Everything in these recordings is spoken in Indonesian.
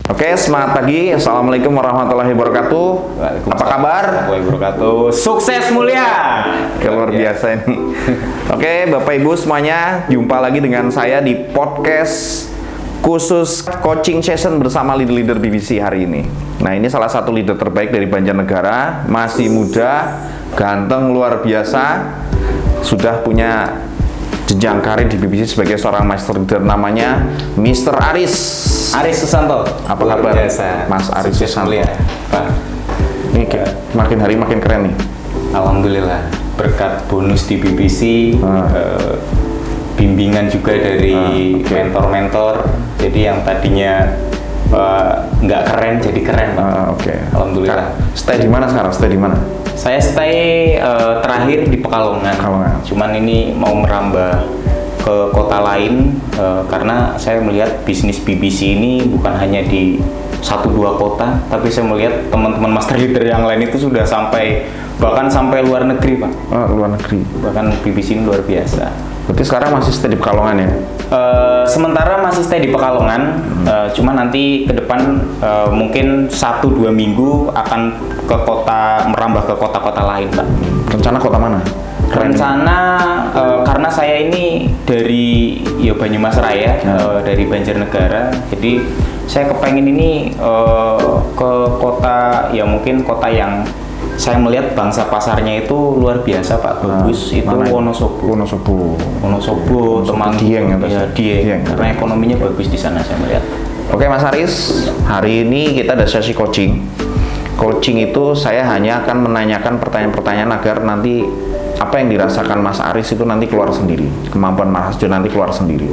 Oke, semangat pagi. Assalamualaikum warahmatullahi wabarakatuh. Apa kabar? Warahmatullahi wabarakatuh. Sukses mulia. Luar biasa ini. Oke, Bapak Ibu semuanya, jumpa lagi dengan saya di podcast khusus coaching session bersama leader-leader BBC hari ini. Nah, ini salah satu leader terbaik dari Banjarnegara, masih muda, ganteng luar biasa, sudah punya jenjang karir di BBC sebagai seorang master leader, namanya Mr. Aris Susanto. Apa kabar, Mas Aris Susanto? Pak. Ini makin hari makin keren nih. Alhamdulillah, berkat bonus di BBC, bimbingan juga dari mentor-mentor. Jadi yang tadinya nggak keren jadi keren, Pak. Oke. Alhamdulillah. Stay di mana sekarang? Stay di mana? Saya stay terakhir di Pekalongan. Cuman ini mau merambah ke kota lain karena saya melihat bisnis BBC ini bukan hanya di 1-2 kota, tapi saya melihat teman-teman master leader yang lain itu sudah bahkan sampai luar negeri, Pak. Luar negeri. Bahkan BBC ini luar biasa. Berarti sekarang masih stay di Pekalongan ya? Sementara masih stay di Pekalongan, cuma nanti ke depan mungkin 1-2 minggu akan merambah ke kota-kota lain, Pak. Rencana kota mana? Rencana karena saya ini dari Banyumas Raya, dari Banjarnegara, jadi saya kepengen ini ke kota, mungkin kota yang saya melihat bangsa pasarnya itu luar biasa, Pak. Bagus. Itu Wonosobo, Dieng, Dieng. Karena ekonominya bagus di sana, saya melihat. Oke, Mas Aris, hari ini kita ada sesi coaching. Coaching itu saya hanya akan menanyakan pertanyaan-pertanyaan agar nanti apa yang dirasakan Mas Aris itu nanti keluar sendiri, kemampuan Mas Aris nanti keluar sendiri.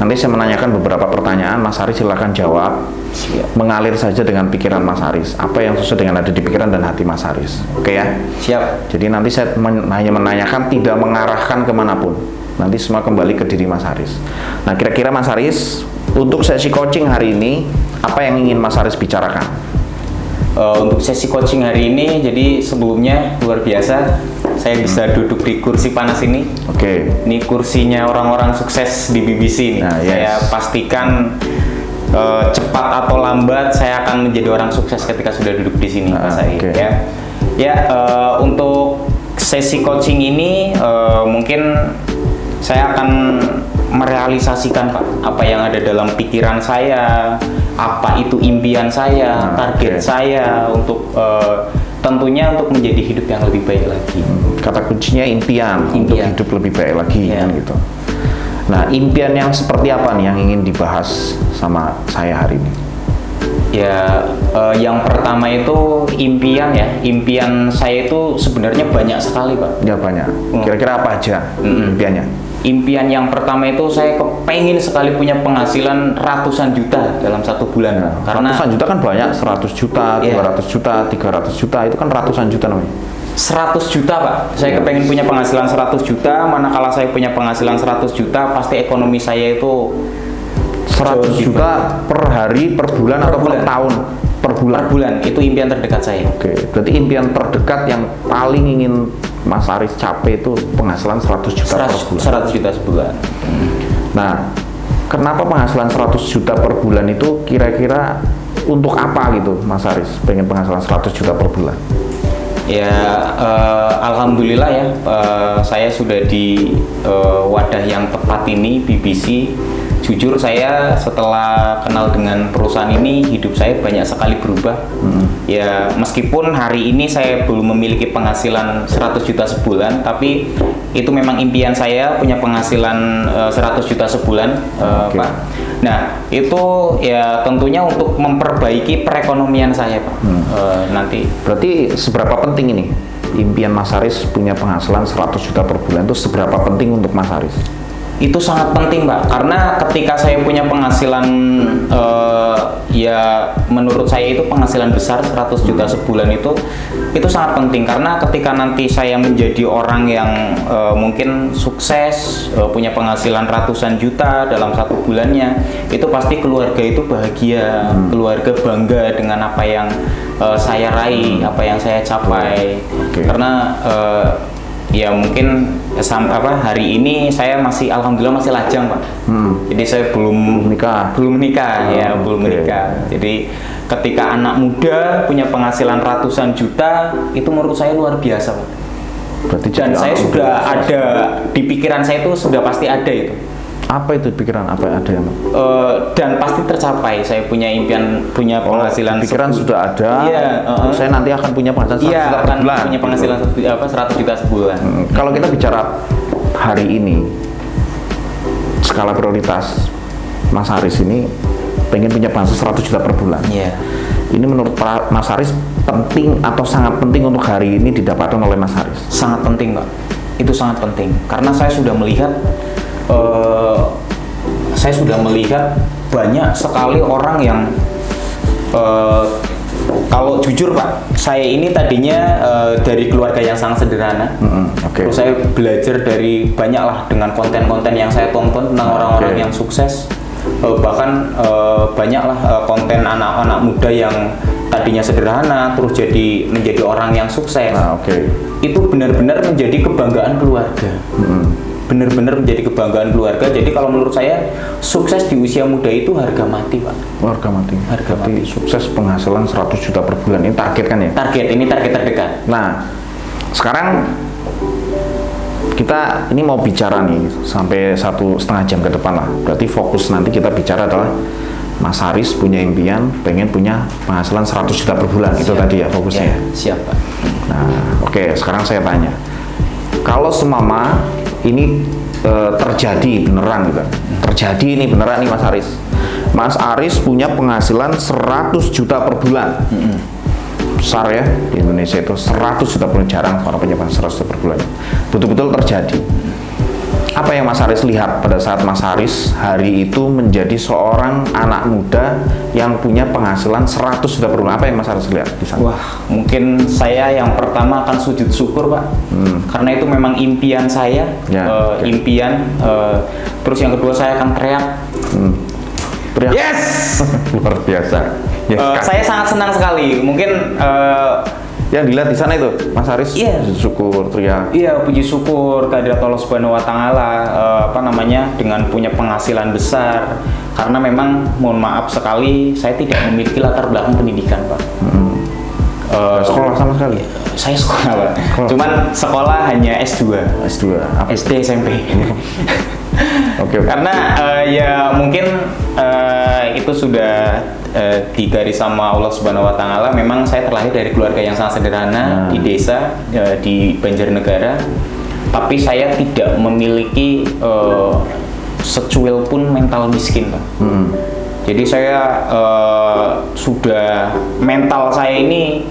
Nanti saya menanyakan beberapa pertanyaan, Mas Aris silakan jawab. Siap. Mengalir saja dengan pikiran Mas Aris, apa yang sesuai dengan ada di pikiran dan hati Mas Aris. Oke ya? Siap. Jadi nanti saya hanya menanyakan, tidak mengarahkan kemanapun. Nanti semua kembali ke diri Mas Aris. Nah, kira-kira Mas Aris, untuk sesi coaching hari ini, apa yang ingin Mas Aris bicarakan? Untuk sesi coaching hari ini, jadi sebelumnya luar biasa, saya bisa duduk di kursi panas ini. Oke. Ini kursinya orang-orang sukses di BBC ini. Nah, yes. Saya pastikan cepat atau lambat saya akan menjadi orang sukses ketika sudah duduk di sini, Pak Said. Okay. Untuk sesi coaching ini mungkin saya akan merealisasikan, Pak, apa yang ada dalam pikiran saya, apa itu impian saya, target saya untuk tentunya untuk menjadi hidup yang lebih baik lagi. Kata kuncinya impian. Untuk hidup lebih baik lagi, kan gitu. Nah, impian yang seperti apa nih yang ingin dibahas sama saya hari ini? Yang pertama itu impian saya itu sebenarnya banyak sekali, Pak. Ya, banyak. Kira-kira apa aja impiannya? Impian yang pertama itu saya kepengen sekali punya penghasilan ratusan juta dalam 1 bulan. Karena ratusan juta kan banyak, 100 juta, 200 juta, 300 juta, itu kan ratusan juta namanya. 100 juta, Pak. Saya kepengen punya penghasilan 100 juta, manakala saya punya penghasilan 100 juta, pasti ekonomi saya itu 100 juta per hari, per bulan, atau per tahun? Per bulan. Itu impian terdekat saya. Oke, berarti impian terdekat yang paling ingin Mas Aris capai itu penghasilan 100 juta per bulan. 100 juta sebulan. Nah, kenapa penghasilan 100 juta per bulan itu kira-kira untuk apa gitu, Mas Aris? Pengen penghasilan 100 juta per bulan? Alhamdulillah saya sudah di wadah yang tepat ini, BBC. Jujur saya setelah kenal dengan perusahaan ini, hidup saya banyak sekali berubah. Meskipun hari ini saya belum memiliki penghasilan 100 juta sebulan, tapi itu memang impian saya punya penghasilan 100 juta sebulan, Pak. Nah, itu tentunya untuk memperbaiki perekonomian saya, Pak. Nanti. Berarti seberapa penting ini impian Mas Aris punya penghasilan 100 juta per bulan itu seberapa penting untuk Mas Aris? Itu sangat penting, Pak, karena ketika saya punya penghasilan menurut saya itu penghasilan besar 100 juta sebulan itu sangat penting, karena ketika nanti saya menjadi orang yang mungkin sukses, punya penghasilan ratusan juta dalam 1 bulannya, itu pasti keluarga itu bahagia, keluarga bangga dengan apa yang saya raih, apa yang saya capai. Karena Ya mungkin hari ini saya masih alhamdulillah masih lajang Pak. Jadi saya belum menikah ya, belum menikah. Jadi ketika anak muda punya penghasilan ratusan juta itu menurut saya luar biasa Pak. Berarti dan saya sudah ada di pikiran saya itu sudah pasti ada itu. Apa itu pikiran apa yang ada ya? Dan pasti tercapai. Saya punya impian punya penghasilan. Pikiran sudah ada. Iya. Saya nanti akan punya penghasilan 100 juta per bulan. Punya penghasilan 100 juta sebulan. Kalau kita bicara hari ini, skala prioritas Mas Haris ini pengen punya penghasilan 100 juta per bulan. Iya. Ini menurut Mas Haris penting atau sangat penting untuk hari ini didapatkan oleh Mas Haris? Sangat penting Pak. Itu sangat penting karena saya sudah melihat banyak sekali orang yang kalau jujur Pak, saya ini tadinya dari keluarga yang sangat sederhana. Terus saya belajar dari banyak lah dengan konten-konten yang saya tonton tentang orang-orang yang sukses. Bahkan banyaklah konten anak-anak muda yang tadinya sederhana terus menjadi orang yang sukses. Itu benar-benar menjadi kebanggaan keluarga. Benar-benar menjadi kebanggaan keluarga. Jadi kalau menurut saya sukses di usia muda itu harga mati Pak. Harga mati. Sukses penghasilan 100 juta per bulan ini target kan ya? Ini target terdekat. Nah, sekarang kita ini mau bicara nih sampai 1,5 jam ke depan lah. Berarti fokus nanti kita bicara adalah Mas Haris punya impian pengen punya penghasilan 100 juta per bulan. Itu tadi ya fokusnya. Siap Pak. Nah, sekarang saya tanya. Kalau semama ini terjadi beneran gitu. Terjadi ini beneran nih Mas Haris. Mas Haris punya penghasilan 100 juta per bulan. Besar ya di Indonesia itu 100 juta per bulan, jarang orang punya penghasilan 100 juta per bulan. Betul-betul terjadi. Apa yang Mas Haris lihat pada saat Mas Haris hari itu menjadi seorang anak muda yang punya penghasilan 100 juta per bulan? Apa yang Mas Haris lihat di sana? Wah, mungkin saya yang pertama akan sujud syukur Pak. Karena itu memang impian saya, impian. Terus yang kedua saya akan teriak. Yes! Luar biasa. Saya sangat senang sekali. Mungkin yang dilihat di sana itu Mas Haris syukur teriak. Iya, puji syukur kehadirat Allah Subhanahu wa taala dengan punya penghasilan besar. Karena memang mohon maaf sekali saya tidak memiliki latar belakang pendidikan, Pak. Sekolah sama sekali. Saya sekolah, Pak. Cuman sekolah hanya S2. SD, SMP. Karena ya mungkin itu sudah digaris sama Allah Subhanahu wa taala. Memang saya terlahir dari keluarga yang sangat sederhana di desa di Banjarnegara. Tapi saya tidak memiliki secuil pun mental miskin, Pak. Jadi saya sudah mental saya ini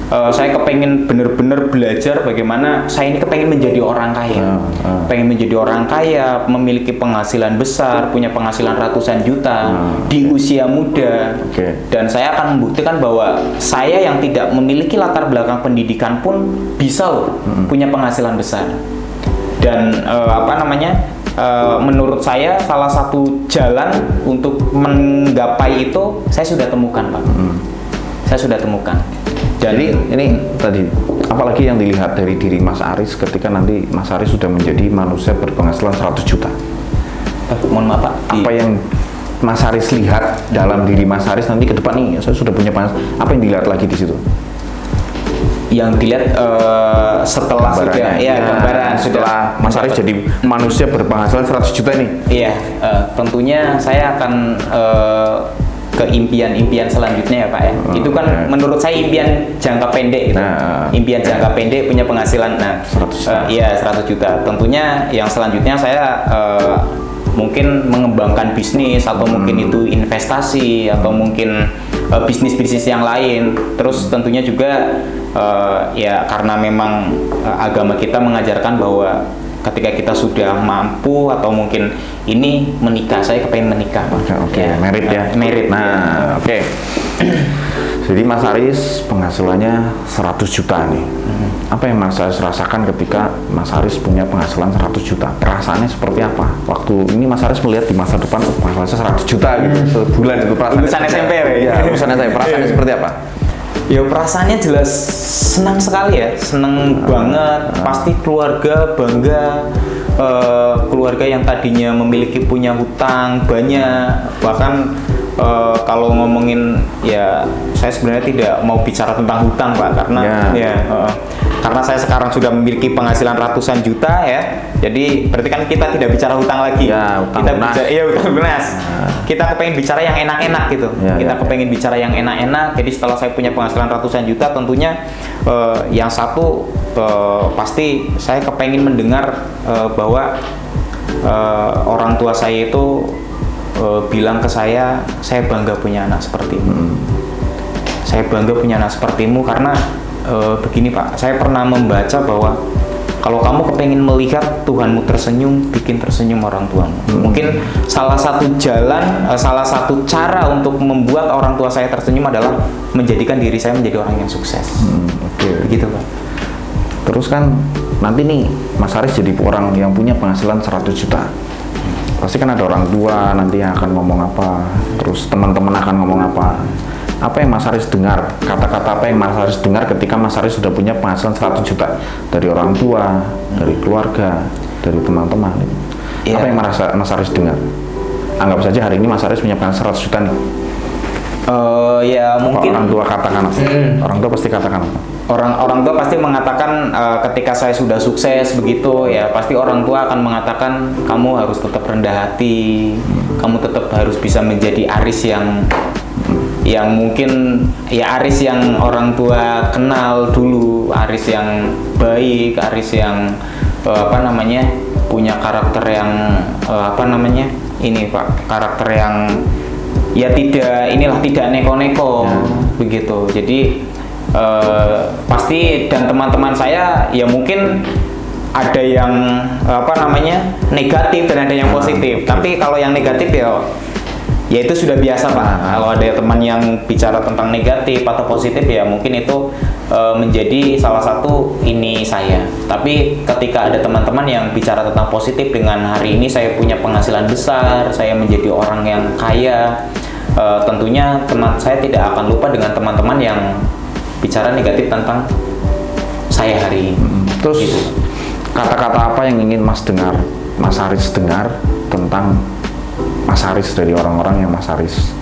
saya kepengen benar-benar belajar bagaimana saya ini kepengen menjadi orang kaya, pengen menjadi orang kaya, memiliki penghasilan besar, punya penghasilan ratusan juta di usia muda, dan saya akan membuktikan bahwa saya yang tidak memiliki latar belakang pendidikan pun bisa loh punya penghasilan besar. Dan menurut saya salah satu jalan untuk menggapai itu saya sudah temukan, Pak. Saya sudah temukan. Jadi ini tadi, apalagi yang dilihat dari diri Mas Haris ketika nanti Mas Haris sudah menjadi manusia berpenghasilan 100 juta? Mohon maaf Pak. Apa yang Mas Haris lihat dalam diri Mas Haris nanti ke depan nih, saya sudah punya penghasilan, apa yang dilihat lagi di situ? Yang dilihat setelah gambaran setelah Mas Haris jadi manusia berpenghasilan 100 juta nih? Iya, tentunya saya akan ke impian-impian selanjutnya ya Pak ya. Itu kan menurut saya impian jangka pendek gitu. Impian jangka pendek punya penghasilan 100 juta. Tentunya yang selanjutnya saya mungkin mengembangkan bisnis atau mungkin itu investasi atau mungkin bisnis-bisnis yang lain. Terus tentunya juga ya karena memang agama kita mengajarkan bahwa ketika kita sudah mampu atau mungkin ini menikah, saya kepengen menikah. Merit ya. Merit. Jadi Mas Haris penghasilannya 100 juta nih. Apa yang Mas Haris rasakan ketika Mas Haris punya penghasilan 100 juta? Perasaannya seperti apa? Waktu ini Mas Haris melihat di masa depan penghasilannya 100 juta gitu sebulan itu perasaan. Lulusan SMP ya? Lulusan SMP. Perasaannya seperti apa? Ya perasaannya jelas senang sekali ya, senang banget. Pasti keluarga bangga, keluarga yang tadinya memiliki punya hutang banyak. Bahkan kalau ngomongin ya, saya sebenarnya tidak mau bicara tentang hutang Pak, karena karena saya sekarang sudah memiliki penghasilan ratusan juta ya. Jadi berarti kan kita tidak bicara hutang lagi. Ya, hutang kita lunas. bicara hutang lunas. Kita kepengen bicara yang enak-enak gitu. Kita kepengen bicara yang enak-enak. Jadi setelah saya punya penghasilan ratusan juta, tentunya yang satu pasti saya kepengen mendengar bahwa orang tua saya itu bilang ke saya bangga punya anak sepertimu. Saya bangga punya anak sepertimu karena begini Pak, saya pernah membaca bahwa kalau kamu kepengen melihat Tuhanmu tersenyum, bikin tersenyum orang tuamu. Mungkin salah satu jalan, salah satu cara untuk membuat orang tua saya tersenyum adalah menjadikan diri saya menjadi orang yang sukses. Begitu Pak. Terus kan nanti nih Mas Haris jadi orang yang punya penghasilan 100 juta. Pasti kan ada orang tua nanti yang akan ngomong apa, terus teman-teman akan ngomong apa. Apa yang Mas Haris dengar, kata-kata apa yang Mas Haris dengar ketika Mas Haris sudah punya penghasilan 100 juta dari orang tua, dari keluarga, dari teman-teman. Apa yang Mas Haris dengar? Anggap saja hari ini Mas Haris punya penghasilan 100 juta nih. Ya mungkin orang tua katakan apa? Orang tua pasti katakan apa? Orang tua pasti mengatakan ketika saya sudah sukses begitu ya, pasti orang tua akan mengatakan kamu harus tetap rendah hati, kamu tetap harus bisa menjadi Aris yang mungkin ya Aris yang orang tua kenal dulu, Aris yang baik, Aris yang punya karakter yang ini Pak, karakter yang ya tidak neko-neko begitu. Jadi pasti, dan teman-teman saya ya mungkin ada yang negatif dan ada yang positif. Tapi kalau yang negatif ya itu sudah biasa Pak. Kalau ada teman yang bicara tentang negatif atau positif ya mungkin itu menjadi salah satu ini saya. Tapi ketika ada teman-teman yang bicara tentang positif dengan hari ini saya punya penghasilan besar, saya menjadi orang yang kaya, tentunya saya tidak akan lupa dengan teman-teman yang bicara negatif tentang saya hari ini. Terus kata-kata apa yang ingin Mas Haris dengar tentang Mas Haris dari orang-orang yang Mas Haris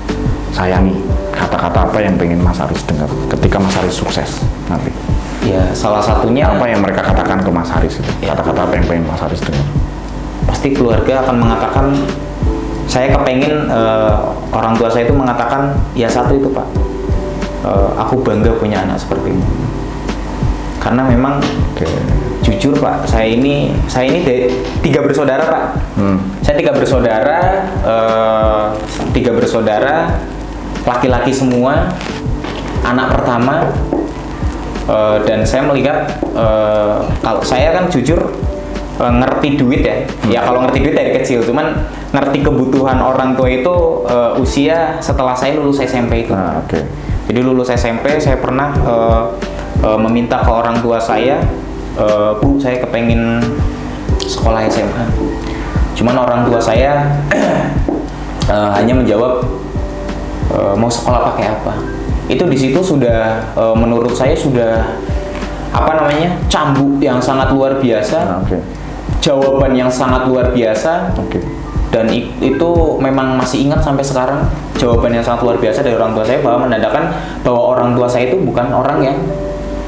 sayangi? Kata-kata apa yang pengen Mas Haris dengar ketika Mas Haris sukses nanti? Ya, salah satunya apa yang mereka katakan ke Mas Haris itu? Kata-kata apa yang pengen Mas Haris dengar? Pasti keluarga akan mengatakan, saya kepengen orang tua saya itu mengatakan ya satu itu Pak, aku bangga punya anak seperti ini. Karena memang jujur Pak, saya ini tiga bersaudara Pak. Saya tiga bersaudara, laki-laki semua, anak pertama, dan saya melihat kalau saya kan jujur ngerti duit ya. Ya kalau ngerti duit dari kecil, cuman ngerti kebutuhan orang tua itu usia setelah saya lulus SMP itu. Jadi lulus SMP saya pernah meminta ke orang tua saya, Bu, saya kepengen sekolah SMA. Cuman orang tua saya hanya menjawab mau sekolah pakai apa. Itu di situ sudah menurut saya sudah cambuk yang sangat luar biasa. Jawaban yang sangat luar biasa. Dan itu memang masih ingat sampai sekarang, jawaban yang sangat luar biasa dari orang tua saya, bahwa menandakan bahwa orang tua saya itu bukan orang yang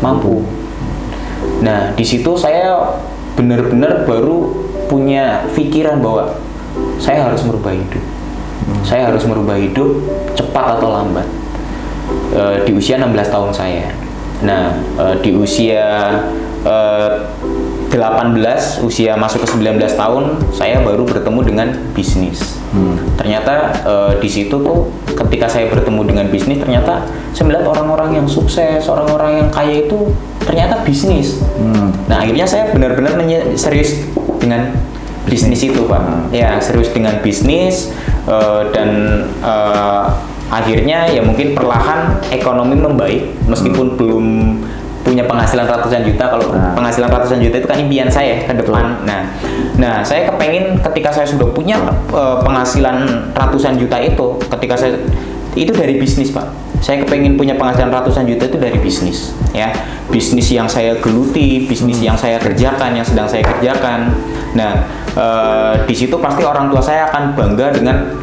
mampu. Nah, di situ saya benar-benar baru punya pikiran bahwa saya harus merubah hidup. Saya harus merubah hidup cepat atau lambat. Di usia 16 tahun saya. Nah, di usia 18, usia masuk ke 19 tahun, saya baru bertemu dengan bisnis. Ternyata di situ tuh ketika saya bertemu dengan bisnis, ternyata saya melihat orang-orang yang sukses, orang-orang yang kaya itu ternyata bisnis. Nah, akhirnya saya benar-benar serius dengan bisnis itu Pak. Ya, serius dengan bisnis, dan akhirnya ya mungkin perlahan ekonomi membaik meskipun belum punya penghasilan ratusan juta. Kalau penghasilan ratusan juta itu kan impian saya ke depan. Nah, saya kepengen ketika saya sudah punya penghasilan ratusan juta itu, ketika saya itu dari bisnis, Pak. Saya kepengen punya penghasilan ratusan juta itu dari bisnis, ya. Bisnis yang saya geluti, bisnis yang saya kerjakan, yang sedang saya kerjakan. Nah, di situ pasti orang tua saya akan bangga dengan,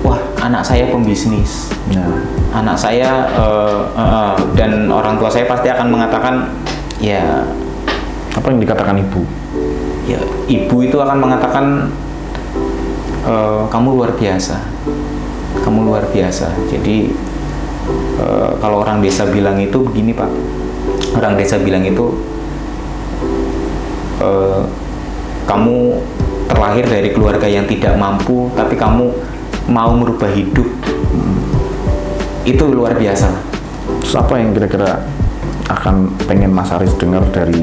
wah, anak saya pembisnis. Nah, Anak saya dan orang tua saya pasti akan mengatakan, ya, apa yang dikatakan ibu? ya, ibu itu akan mengatakan, kamu luar biasa, kamu luar biasa. Jadi kalau orang desa bilang itu begini, Pak, orang desa bilang itu, kamu terlahir dari keluarga yang tidak mampu, tapi kamu mau merubah hidup, itu luar biasa. Terus apa yang kira-kira akan pengen Mas Haris dengar dari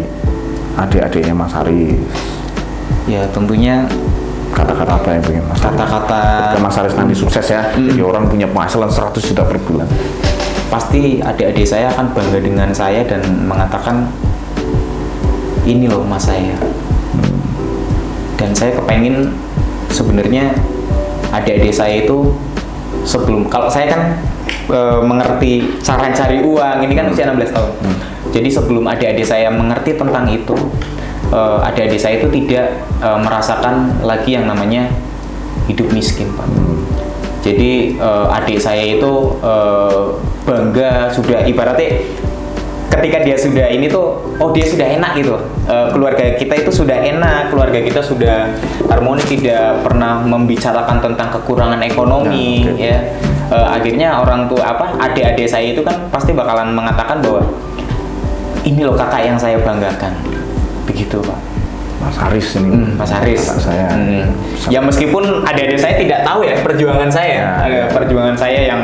adik-adiknya Mas Haris? Ya, tentunya Kata-kata apa yang pengen Mas Haris? kata-kata Ketika Mas Haris nanti sukses ya, jadi orang punya penghasilan 100 juta per bulan. pasti adik-adik saya akan bangga dengan saya dan mengatakan, ini loh mas saya. Dan saya kepengen sebenarnya adik-adik saya itu sebelum, kalau saya kan mengerti cara cari uang, ini kan usia 16 tahun. Jadi sebelum adik-adik saya mengerti tentang itu, adik-adik saya itu tidak merasakan lagi yang namanya hidup miskin, Pak. Jadi adik saya itu bangga, sudah ibaratnya ketika dia sudah ini tuh, oh dia sudah enak gitu. Keluarga kita itu sudah enak, keluarga kita sudah harmoni, tidak pernah membicarakan tentang kekurangan ekonomi, ya. Akhirnya orang tua adik-adik saya itu kan pasti bakalan mengatakan bahwa ini loh kakak yang saya banggakan, begitu, Pak. Mas Haris ini, Mas Haris. kakak saya. Ya meskipun adik-adik saya tidak tahu ya perjuangan saya, perjuangan saya yang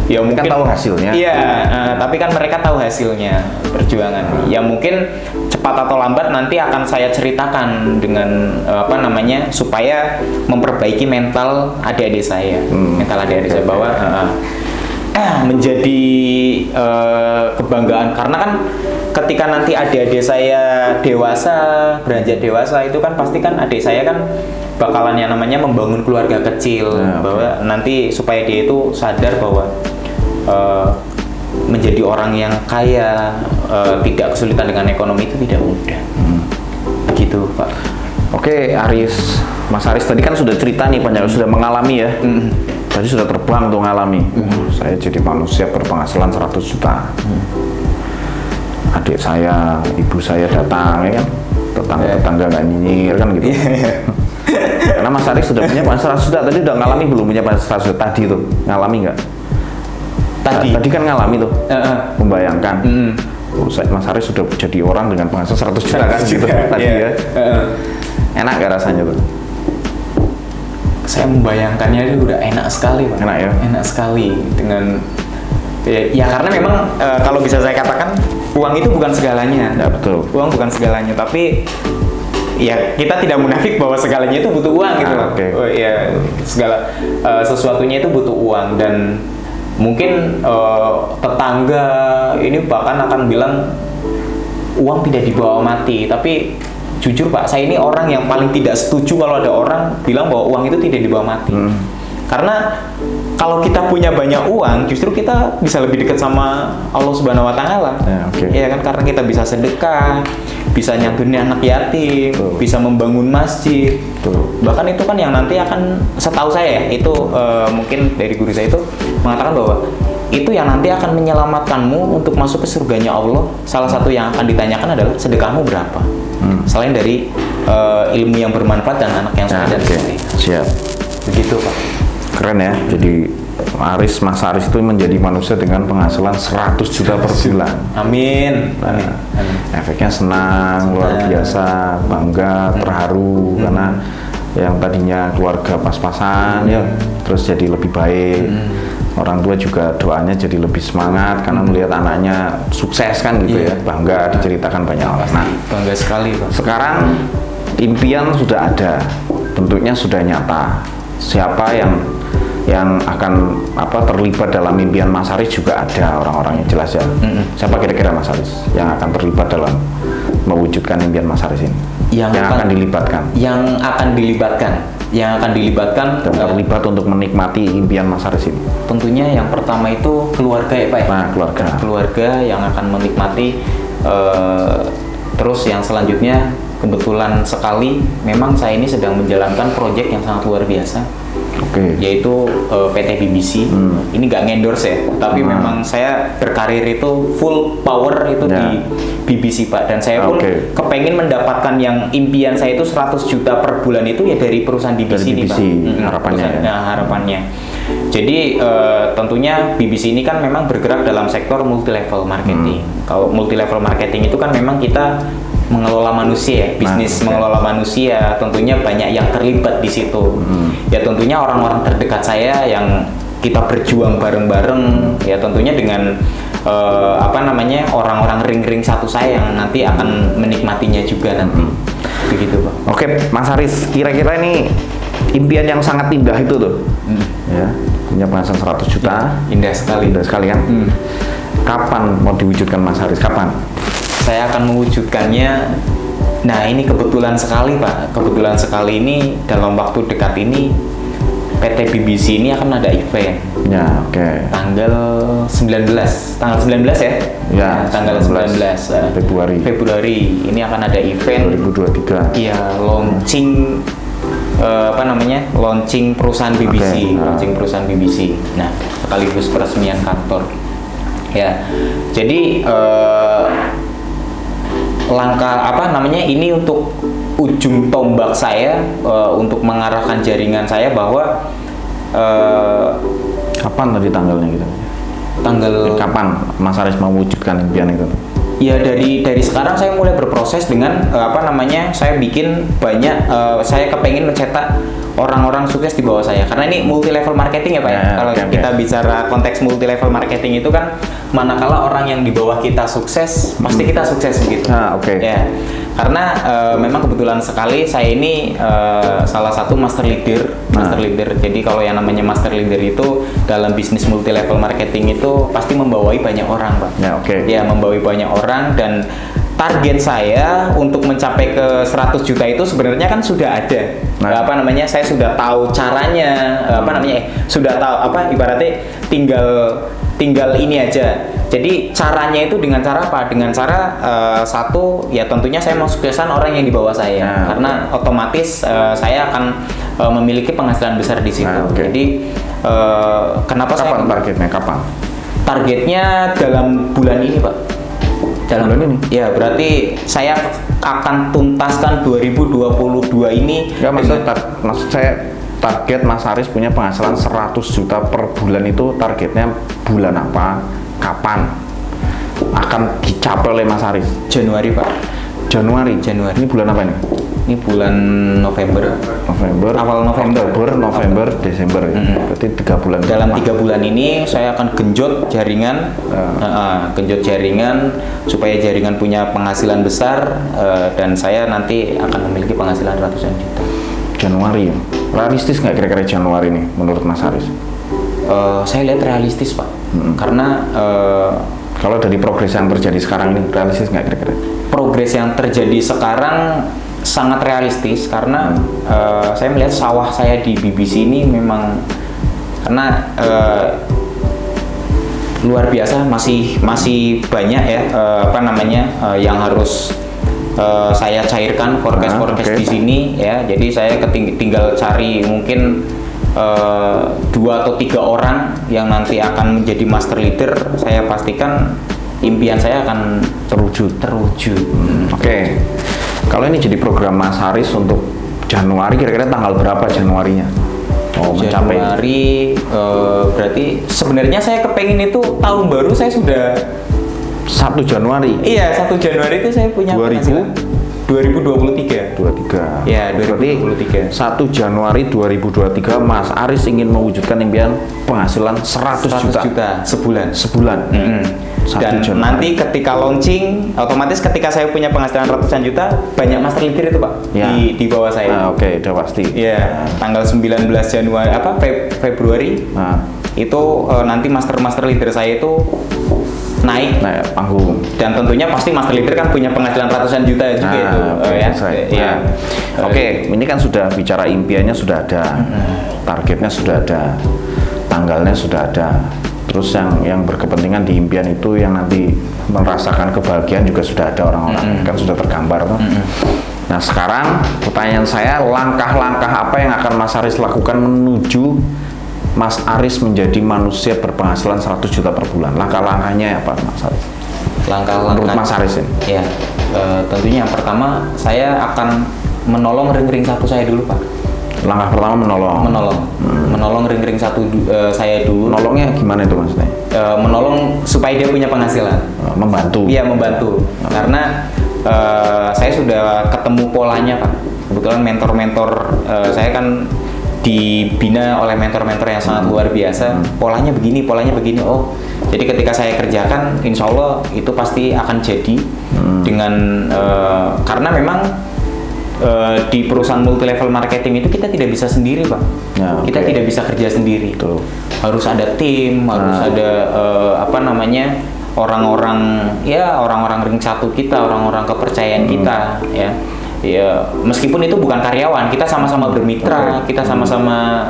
ya mungkin kan tahu hasilnya. Iya, tapi kan mereka tahu hasilnya perjuangan. Ya mungkin cepat atau lambat nanti akan saya ceritakan dengan supaya memperbaiki mental adik-adik saya, mental adik-adik saya bahwa menjadi kebanggaan, karena kan ketika nanti adik-adik saya dewasa, beranjak dewasa, itu kan pasti kan adik saya kan bakalan yang namanya membangun keluarga kecil, bahwa nanti supaya dia itu sadar bahwa menjadi orang yang kaya, tidak kesulitan dengan ekonomi itu tidak mudah. Begitu, Pak. Oke, Mas Haris tadi kan sudah cerita nih, sudah mengalami ya. Tadi sudah terbang tuh ngalami. Saya jadi manusia berpenghasilan 100 juta. Adik saya, ibu saya datang, ya kan? Tetangga nggak nyinyir kan gitu. Karena Mas Haris sudah punya penghasilan 100 juta, tadi udah ngalami belum punya penghasilan 100 juta tadi tuh? Ngalami nggak? Tadi kan ngalami tuh, membayangkan. Mas Haris sudah jadi orang dengan penghasilan 100 juta kan gitu tadi ya. Enak gak rasanya tuh? Saya membayangkannya itu udah enak sekali, Pak. Enak ya? Enak sekali dengan ya karena memang kalau bisa saya katakan uang itu bukan segalanya. Ya, betul. Uang bukan segalanya, tapi ya kita tidak munafik bahwa segalanya itu butuh uang gitu loh. Okay. Ya segala sesuatunya itu butuh uang, dan mungkin tetangga ini bahkan akan bilang uang tidak dibawa mati, tapi jujur Pak, saya ini orang yang paling tidak setuju kalau ada orang bilang bahwa uang itu tidak dibawa mati. Karena kalau kita punya banyak uang, justru kita bisa lebih dekat sama Allah Subhanahu Wa Taala. Ya kan, karena kita bisa sedekah, bisa nyantunin anak yatim, bisa membangun masjid. Bahkan itu kan yang nanti akan, setahu saya ya, itu mungkin dari guru saya itu mengatakan bahwa itu yang nanti akan menyelamatkanmu untuk masuk ke surganya Allah. Salah satu yang akan ditanyakan adalah sedekahmu berapa. Selain dari ilmu yang bermanfaat dan anak yang soleh. Siap. Begitu, Pak. Keren ya. Jadi Mas Haris itu menjadi manusia dengan penghasilan 100 juta per bulan. Amin. Amin. Efeknya senang, luar biasa, bangga, terharu karena yang tadinya keluarga pas-pasan ya terus jadi lebih baik. Orang tua juga doanya jadi lebih semangat karena melihat anaknya sukses kan gitu ya, bangga diceritakan banyak orang. Nah, bangga sekali, Pak. Sekarang impian sudah ada, bentuknya sudah nyata. Siapa yang akan terlibat dalam impian Mas Haris juga ada orang-orangnya jelas ya. Siapa kira-kira Mas Haris yang akan terlibat dalam mewujudkan impian Mas Haris ini? Yang akan dilibatkan? Yang akan dilibatkan. Yang akan dilibatkan dan terlibat untuk menikmati impian Mas Haris ini? tentunya yang pertama itu keluarga ya Pak ya? Nah, keluarga. Keluarga yang akan menikmati, terus yang selanjutnya kebetulan sekali memang saya ini sedang menjalankan proyek yang sangat luar biasa, yaitu PT BBC. Ini nggak ngendorse ya, tapi memang saya berkarir itu full power itu di BBC Pak, dan saya pun kepengen mendapatkan yang impian saya itu 100 juta per bulan itu ya dari perusahaan BBC, ini Pak. Harapannya harapannya. Jadi tentunya BBC ini kan memang bergerak dalam sektor multi level marketing. Kalau multi level marketing itu kan memang kita mengelola manusia, bisnis mengelola manusia, tentunya banyak yang terlibat di situ. Ya tentunya orang-orang terdekat saya yang kita berjuang bareng-bareng, ya tentunya dengan orang-orang ring-ring satu saya yang nanti akan menikmatinya juga nanti. Begitu Pak. Oke, Mas Haris, kira-kira ini impian yang sangat indah itu tuh, ya, punya penghasilan 100 juta, indah sekali kan? Kapan mau diwujudkan Mas Haris? Kapan? Saya akan mewujudkannya. Nah ini kebetulan sekali Pak, kebetulan sekali ini dalam waktu dekat ini PT BBC ini akan ada event. Ya, Tanggal 19 ya? Ya, tanggal 19 Februari ini akan ada event 2023. Iya, launching launching perusahaan BBC, launching perusahaan BBC. Nah, sekaligus peresmian kantor. Ya, jadi langkah ini untuk ujung tombak saya untuk mengarahkan jaringan saya bahwa kapan tadi tanggalnya gitu? Kapan Mas Haris mau wujudkan impian itu? Ya dari sekarang saya mulai berproses dengan saya bikin banyak, saya kepengen mencetak orang-orang sukses di bawah saya, karena ini multi level marketing ya Pak ya. Kalau kita bicara konteks multi level marketing itu kan manakala orang yang di bawah kita sukses, pasti kita sukses begitu. Ya, karena memang kebetulan sekali saya ini salah satu master leader. Jadi kalau yang namanya master leader itu dalam bisnis multi level marketing itu pasti membawai banyak orang Pak. Ya, membawai banyak orang, dan target saya untuk mencapai ke 100 juta itu sebenarnya kan sudah ada. Saya sudah tahu caranya, sudah tahu ibaratnya tinggal ini aja. Jadi caranya itu dengan cara apa? Dengan cara satu, ya tentunya saya mau suksesan orang yang di bawah saya, karena otomatis saya akan memiliki penghasilan besar di situ. Jadi kenapa targetnya kapan? Targetnya dalam bulan ini Pak. Dalam bulan ini? Ya, berarti saya akan tuntaskan 2022 ini. Maksud saya target Mas Haris punya penghasilan 100 juta per bulan itu targetnya bulan apa? Kapan akan dicapai oleh Mas Haris? Januari Pak. Januari. Ini bulan apa ini? Ini bulan November. Awal November, Desember. Berarti 3 bulan. Dalam 3 bulan ini saya akan genjot jaringan, supaya jaringan punya penghasilan besar, dan saya nanti akan memiliki penghasilan ratusan juta. Januari. Realistis nggak kira-kira Januari ini menurut Mas Haris? Saya lihat realistis Pak, karena kalau dari progres yang terjadi sekarang ini realistis nggak kira-kira? Progres yang terjadi sekarang sangat realistis, karena saya melihat sawah saya di BBC ini memang karena luar biasa, masih banyak ya yang harus saya cairkan forecast di sini ya. Jadi saya tinggal cari mungkin 2 atau 3 orang yang nanti akan menjadi master leader. Saya pastikan impian saya akan terwujud. Kalau ini jadi program Mas Haris untuk Januari, kira-kira tanggal berapa Januarinya? Januari berarti sebenarnya saya kepengen itu tahun baru saya sudah 1 Januari. Iya, 1 Januari itu saya punya 2023. Ya, 2023. 1 Januari 2023 Mas Haris ingin mewujudkan impian penghasilan 100 juta sebulan. Dan Januari. nanti ketika launching, otomatis ketika saya punya penghasilan ratusan juta, banyak master leader itu Pak di bawah saya. Udah pasti. Ya, tanggal 19 Januari Februari itu nanti master leader saya itu naik panggung. Dan tentunya pasti master leader kan punya penghasilan ratusan juta juga itu ya. Ya. Oke, ini kan sudah bicara impiannya sudah ada, targetnya sudah ada, tanggalnya sudah ada. Terus yang berkepentingan di impian itu yang nanti merasakan kebahagiaan juga sudah ada orang-orang, kan sudah tergambar tuh. Nah sekarang pertanyaan saya, langkah-langkah apa yang akan Mas Aris lakukan menuju Mas Aris menjadi manusia berpenghasilan 100 juta per bulan? Langkah-langkahnya apa Mas Aris? Menurut Mas Aris ini? Ya, tentunya yang pertama saya akan menolong ring-ring satu saya dulu Pak. Langkah pertama menolong ring-ring satu saya dulu. Menolongnya gimana itu maksudnya? Menolong supaya dia punya penghasilan. Membantu. Iya, membantu. Karena saya sudah ketemu polanya Pak. Kebetulan mentor-mentor saya kan dibina oleh mentor-mentor yang sangat luar biasa. Polanya begini. Oh, jadi ketika saya kerjakan, insya Allah itu pasti akan jadi dengan karena memang di perusahaan multi level marketing itu kita tidak bisa sendiri Pak. Kita tidak bisa kerja sendiri. Betul. Harus ada tim, harus ada orang-orang ring satu kita, orang-orang kepercayaan kita ya. Ya, meskipun itu bukan karyawan, kita sama-sama bermitra, kita sama-sama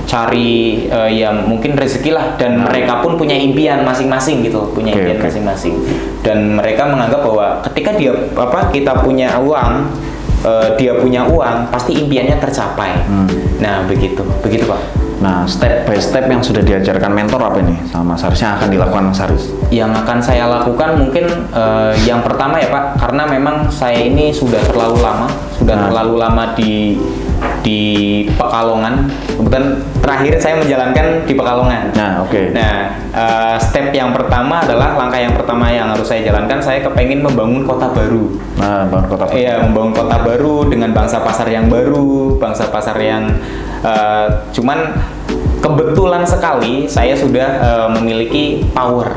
cari yang mungkin rezeki lah, dan mereka pun punya impian masing-masing gitu, impian masing-masing. Dan mereka menganggap bahwa ketika kita punya uang, dia punya uang, pasti impiannya tercapai. Nah, begitu Pak. Nah, step by step yang sudah diajarkan mentor apa ini sama Mas Aris yang akan dilakukan Mas Aris? Yang akan saya lakukan mungkin yang pertama ya Pak, karena memang saya ini sudah terlalu lama di Pekalongan. Kebetulan terakhir saya menjalankan di Pekalongan. Step yang pertama adalah langkah yang pertama yang harus saya jalankan, saya kepengen membangun kota baru. Membangun kota baru. Iya, membangun kota baru dengan bangsa pasar yang baru, bangsa pasar yang cuman kebetulan sekali saya sudah memiliki power.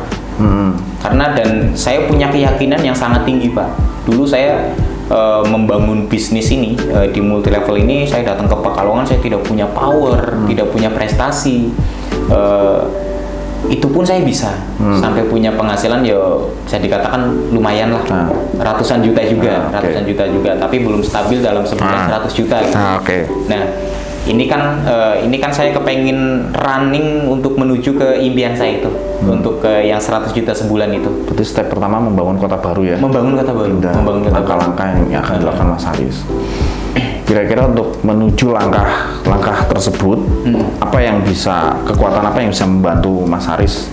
Karena dan saya punya keyakinan yang sangat tinggi Pak. Dulu saya membangun bisnis ini di multi level ini, saya datang ke Pekalongan, saya tidak punya power, tidak punya prestasi. Itu pun saya bisa sampai punya penghasilan ya bisa dikatakan lumayan lah, ratusan juta juga, tapi belum stabil dalam sebulan 100 juta gitu. Nah, ini kan saya kepengen running untuk menuju ke impian saya itu, untuk ke yang 100 juta sebulan itu. Berarti step pertama membangun kota baru ya? Membangun kota baru. Langkah-langkah yang akan dilakukan Mas Aris. Kira-kira untuk menuju langkah tersebut, kekuatan apa yang bisa membantu Mas Aris?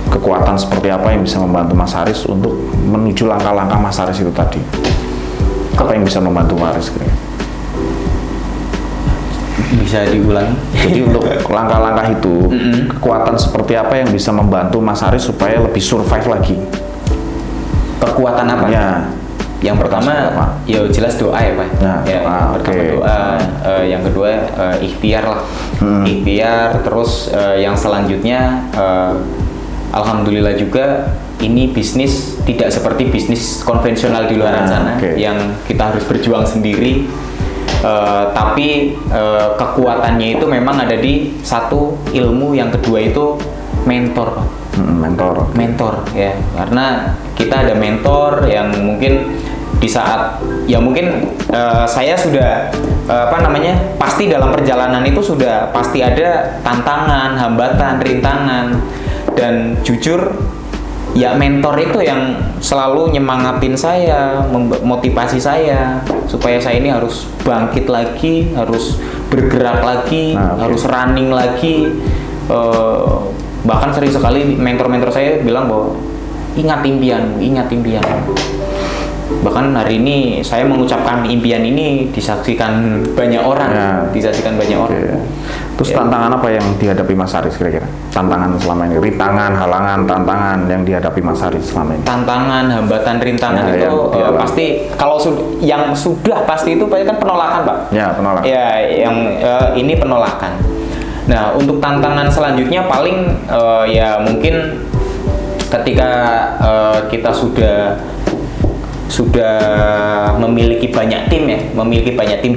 Kekuatan seperti apa yang bisa membantu Mas Aris untuk menuju langkah-langkah Mas Aris itu tadi? Apa yang bisa membantu Mas Aris? Bisa diulangi? Jadi untuk langkah-langkah itu, kekuatan seperti apa yang bisa membantu Mas Aris supaya lebih survive lagi? Kekuatan apa? Ya. Yang pertama, ya jelas doa ya Pak. Pertama doa, yang kedua ikhtiar lah. Ikhtiar, terus yang selanjutnya, alhamdulillah juga ini bisnis tidak seperti bisnis konvensional di luar sana yang kita harus berjuang sendiri. Tapi kekuatannya itu memang ada di satu ilmu, yang kedua itu mentor. Mentor ya, karena kita ada mentor yang mungkin di saat saya sudah pasti dalam perjalanan itu sudah pasti ada tantangan, hambatan, rintangan, dan jujur ya mentor itu yang selalu nyemangatin saya, motivasi saya supaya saya ini harus bangkit lagi, harus bergerak lagi, harus running lagi. Bahkan sering sekali mentor-mentor saya bilang bahwa ingat impian. Bahkan hari ini saya mengucapkan impian ini disaksikan banyak orang, Terus tantangan apa yang dihadapi Mas Aris kira-kira? Tantangan selama ini, rintangan, halangan, tantangan yang dihadapi Mas Aris selama ini? Tantangan, hambatan, rintangan itu pasti kalau yang sudah pasti itu kan penolakan Pak. Ya, penolakan. Ya, ini penolakan. Nah, untuk tantangan selanjutnya paling ya mungkin ketika kita sudah memiliki banyak tim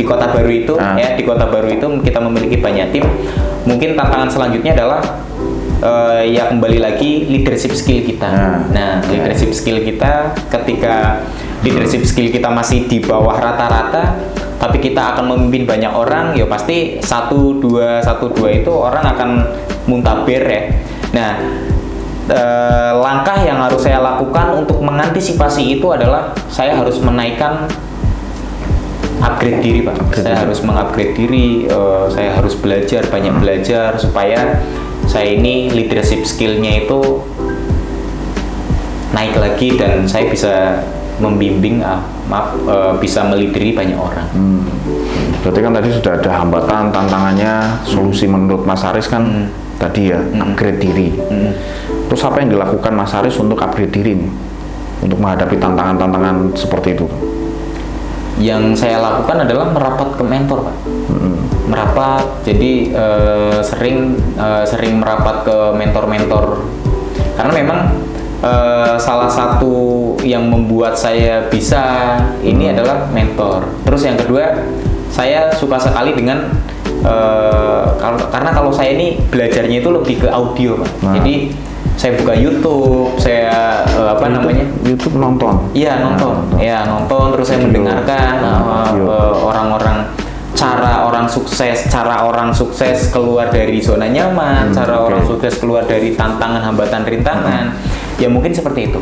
di kota baru itu, di kota baru itu kita memiliki banyak tim. Mungkin tantangan selanjutnya adalah ya kembali lagi leadership skill kita. Nah, leadership skill kita, ketika leadership skill kita masih di bawah rata-rata, tapi kita akan memimpin banyak orang, ya pasti 1-2 itu orang akan muntaber ya. Nah, langkah yang harus saya lakukan untuk mengantisipasi itu adalah saya harus menaikkan upgrade diri, Pak. Saya harus mengupgrade diri, saya harus belajar, banyak belajar supaya saya ini leadership skill-nya itu naik lagi dan saya bisa membimbing, bisa melideri banyak orang. Berarti kan tadi sudah ada hambatan, tantangannya, solusi menurut Mas Haris kan tadi ya, upgrade diri. Terus apa yang dilakukan Mas Haris untuk upgrade diri nih? Untuk menghadapi tantangan-tantangan seperti itu? Yang saya lakukan adalah merapat ke mentor, Pak. Merapat, jadi sering merapat ke mentor-mentor. Karena memang salah satu yang membuat saya bisa ini adalah mentor. Terus yang kedua, saya suka sekali dengan karena kalau saya ini belajarnya itu lebih ke audio, Pak. Jadi saya buka YouTube, saya YouTube nonton. Iya, nonton terus saya mendengarkan orang-orang, cara orang sukses keluar dari zona nyaman, cara orang sukses keluar dari tantangan, hambatan, rintangan. Ya mungkin seperti itu.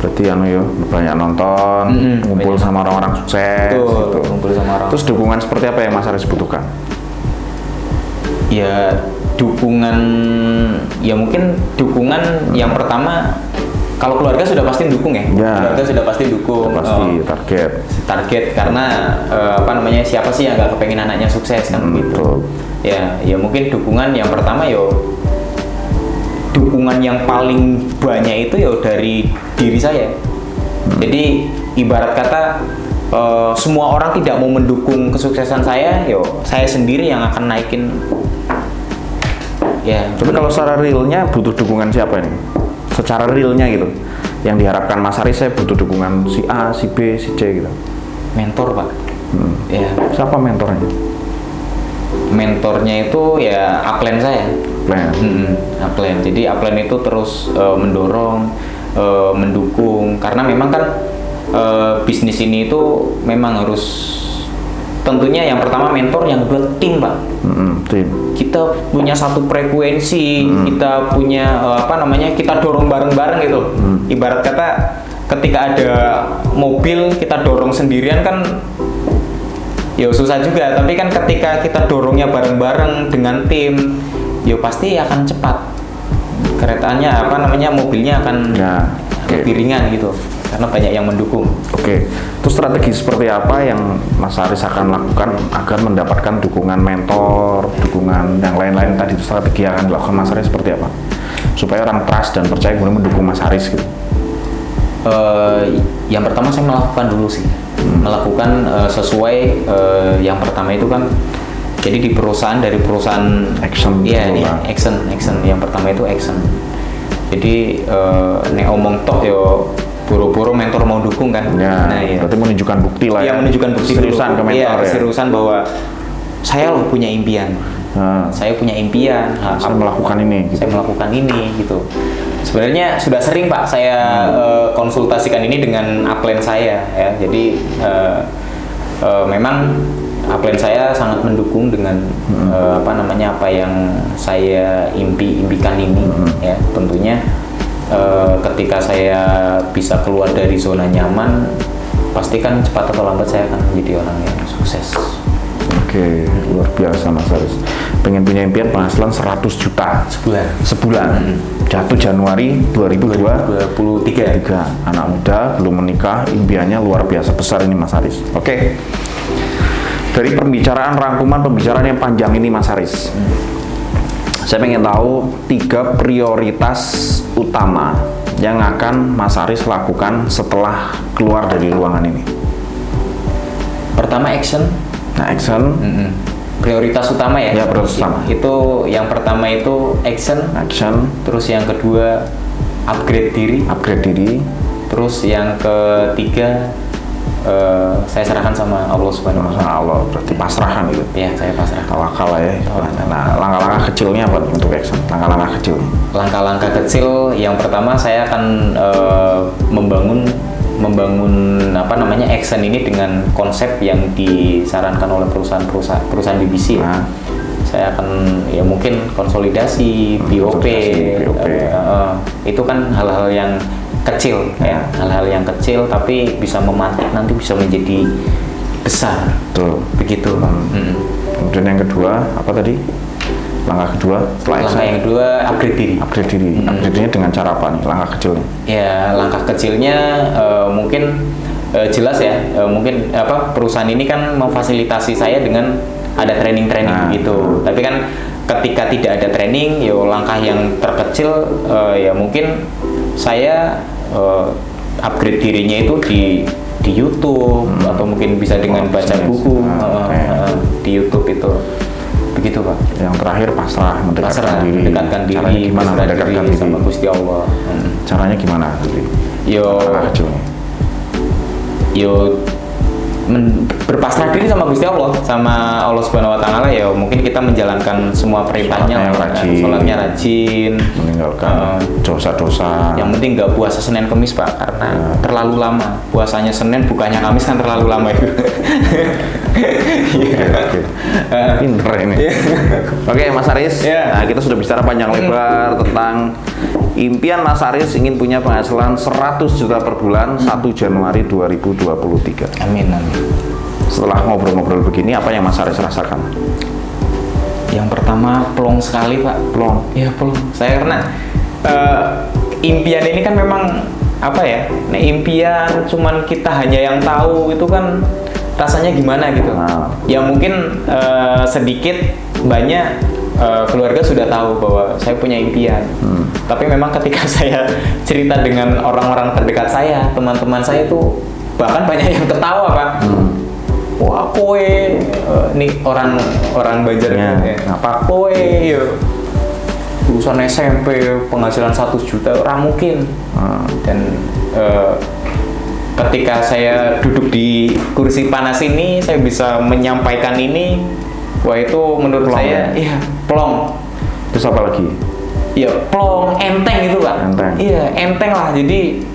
Berarti banyak nonton, ngumpul sama orang-orang sukses. Betul, gitu. Ngumpul sama orang. Terus dukungan seperti apa yang Mas Haris butuhkan? Ya dukungan, ya mungkin dukungan yang pertama, kalau keluarga sudah pasti dukung ya. Keluarga sudah pasti dukung. Pasti target karena siapa sih yang nggak kepengen anaknya sukses kan gitu. Ya mungkin dukungan yang pertama dukungan yang paling banyak itu dari diri saya. Jadi ibarat kata semua orang tidak mau mendukung kesuksesan saya, saya sendiri yang akan naikin. Ya. Tapi kalau secara realnya butuh dukungan siapa ini? Secara realnya gitu, yang diharapkan Mas Haris, saya butuh dukungan si A, si B, si C gitu. Mentor, Pak. Ya. Siapa mentornya? Mentornya itu ya upline saya. Upline. Jadi upline itu terus mendorong, mendukung, karena memang kan bisnis ini itu memang harus, tentunya yang pertama mentor, yang kedua tim, Pak. Tim. Kita punya satu frekuensi, kita punya kita dorong bareng-bareng gitu. Ibarat kata ketika ada mobil kita dorong sendirian kan ya susah juga, tapi kan ketika kita dorongnya bareng-bareng dengan tim, ya pasti akan cepat. Keretanya mobilnya akan lebih ringan gitu. Karena banyak yang mendukung. Terus strategi seperti apa yang Mas Haris akan lakukan agar mendapatkan dukungan mentor, dukungan yang lain-lain tadi? Itu strategi yang akan dilakukan Mas Haris seperti apa? Supaya orang trust dan percaya kemudian mendukung Mas Haris gitu. Yang pertama saya melakukan dulu sih. Melakukan sesuai yang pertama itu kan, jadi di dari perusahaan action. Action. Yang pertama itu action. Jadi nek omong tok boro-boro mentor mau dukung kan. Berarti menunjukkan bukti lah ya. Menunjukkan bukti seriusan ke mentor seriusan bahwa saya loh punya impian. Saya punya impian. Saya melakukan ini. Saya melakukan ini gitu. Sebenarnya sudah sering, Pak, saya konsultasikan ini dengan upline saya ya. Jadi memang upline saya sangat mendukung dengan apa yang saya impikan ini ya. Tentunya ketika saya bisa keluar dari zona nyaman, pasti kan cepat atau lambat saya akan menjadi orang yang sukses. Luar biasa Mas Haris. Pengen punya impian penghasilan 100 juta sebulan. Jatuh Januari 2023. Anak muda belum menikah, impiannya luar biasa besar ini Mas Haris. Dari rangkuman pembicaraan yang panjang ini Mas Haris, saya pengen tahu 3 prioritas utama yang akan Mas Haris lakukan setelah keluar dari ruangan ini. Pertama, action. Action. Prioritas utama ya. Prioritas utama. Itu yang pertama itu action. Terus yang kedua upgrade diri. Terus yang ketiga saya serahkan sama Allah Subhanahu wa Ta'ala. Allah berarti pasrahan gitu. Ya, saya pasrah. Tawakal ya. Nah, langkah-langkah kecilnya apa untuk action? Langkah-langkah kecil. Langkah-langkah kecil yang pertama saya akan membangun action ini dengan konsep yang disarankan oleh perusahaan BBC. Nah. Saya akan ya mungkin konsolidasi, BOP, itu kan hal-hal yang kecil ya, hal-hal yang kecil tapi bisa memantik nanti bisa menjadi besar. Betul. Begitu. Kemudian yang kedua apa tadi? Langkah kedua setelah Langkah yang kedua upgrade diri. Upgrade diri. Upgrade-nya dengan cara apa nih? Langkah kecilnya? Ya, langkah kecilnya mungkin jelas ya, mungkin perusahaan ini kan memfasilitasi saya dengan ada training gitu. Tapi kan ketika tidak ada training, yo langkah yang terkecil ya mungkin saya upgrade dirinya itu di YouTube atau mungkin bisa dengan baca buku di YouTube itu. Begitu, Pak. Yang terakhir pasrah, mendekatkan diri. Caranya gimana mendekatkan diri sama Gusti Allah? Caranya gimana tadi? Langkah kecilnya. Berpasrah diri sama Gusti Allah, sama Allah Subhanahu wa Ta'ala, ya mungkin kita menjalankan semua perintahnya, sholatnya rajin, meninggalkan dosa-dosa. Yang penting nggak puasa Senin Kamis, Pak, karena terlalu lama. Puasanya Senin, bukannya Kamis kan terlalu lama itu. Oke. Pinter ini. Oke, Mas Aris. Nah, kita sudah bicara panjang lebar tentang impian Mas Aris ingin punya penghasilan 100 juta per bulan 1 Januari 2023. Amin. Setelah ngobrol-ngobrol begini, apa yang Mas Aris rasakan? Yang pertama, plong sekali, Pak. Plong? Iya, plong. Saya karena impian ini kan memang apa ya? Nah, impian cuman kita hanya yang tahu itu kan rasanya gimana gitu. Ya mungkin sedikit banyak keluarga sudah tahu bahwa saya punya impian. Tapi memang ketika saya cerita dengan orang-orang terdekat saya, teman-teman saya itu bahkan banyak yang ketawa, Pak. Wah, kowe nih orang Banjar ya. Apa kowe yo lulusan SMP penghasilan 1 juta ora mungkin. Dan ketika saya duduk di kursi panas ini, saya bisa menyampaikan ini. Wah, itu menurut saya iya plong. Terus apa lagi? Ya plong, enteng itu, Pak. Enteng. Iya, enteng lah. Jadi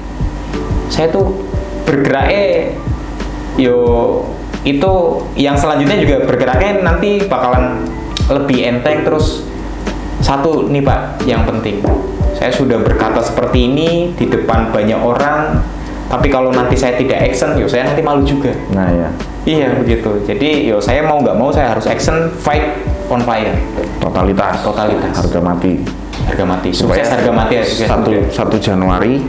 saya tuh bergeraknya yo itu yang selanjutnya juga bergeraknya nanti bakalan lebih enteng. Terus satu nih, Pak, yang penting saya sudah berkata seperti ini di depan banyak orang, tapi kalau nanti saya tidak action, yo saya nanti malu juga. Nah ya. Iya begitu. Jadi yo saya mau nggak mau saya harus action, fight on fire. Totalitas. Harga mati. Sukses harga mati ya. 1 Januari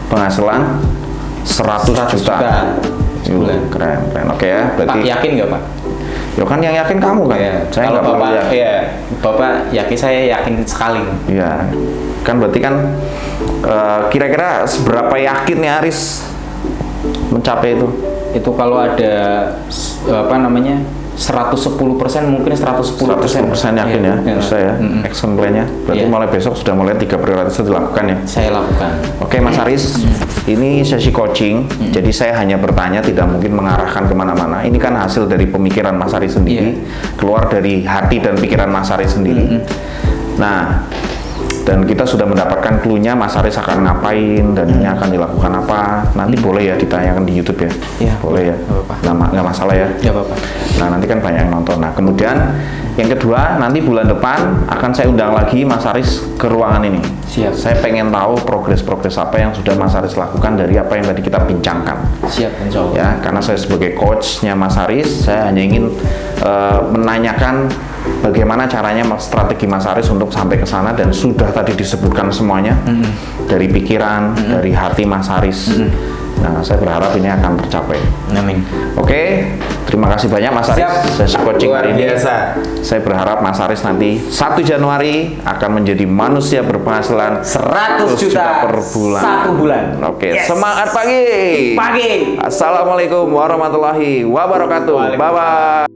penghasilan 100 juta. Keren. Oke ya. Berarti. Pak yakin nggak, Pak? Ya kan yang yakin kamu kan. Ya, Saya kalau nggak perlu Bapak, yakin. ya Bapak yakin, saya yakin sekali. Iya. Kan berarti kan kira-kira seberapa yakin ya Aris mencapai itu? Itu kalau ada 110% mungkin 110% yakin ya, bisa ya, action plan-nya. Berarti mulai besok sudah mulai 3 prioritas itu dilakukan ya? Saya lakukan. Oke Mas Aris, ini sesi coaching, jadi saya hanya bertanya, tidak mungkin mengarahkan kemana-mana. Ini kan hasil dari pemikiran Mas Aris sendiri, keluar dari hati dan pikiran Mas Aris sendiri. Nah, dan kita sudah mendapatkan clue-nya Mas Aris akan ngapain dan ini akan dilakukan apa. Nanti boleh ya ditanyakan di YouTube ya? Iya. Boleh ya? Nggak masalah ya? Nggak apa-apa. Nah nanti kan banyak yang nonton. Nah kemudian yang kedua, nanti bulan depan akan saya undang lagi Mas Aris ke ruangan ini. Siap. Saya pengen tahu progres-progres apa yang sudah Mas Aris lakukan dari apa yang tadi kita bincangkan. Siap, insya Allah. Ya, karena saya sebagai coachnya Mas Aris, saya hanya ingin menanyakan bagaimana caranya strategi Mas Aris untuk sampai ke sana, dan sudah tadi disebutkan semuanya dari pikiran, dari hati Mas Aris. Nah, saya berharap ini akan tercapai. Amin. Oke, terima kasih banyak Mas Aris. Sesi coaching hari ini. Saya berharap Mas Aris nanti 1 Januari akan menjadi manusia berpenghasilan 100 juta per bulan. 1 bulan. Oke, semangat pagi. Pagi. Assalamualaikum warahmatullahi wabarakatuh. Bye bye.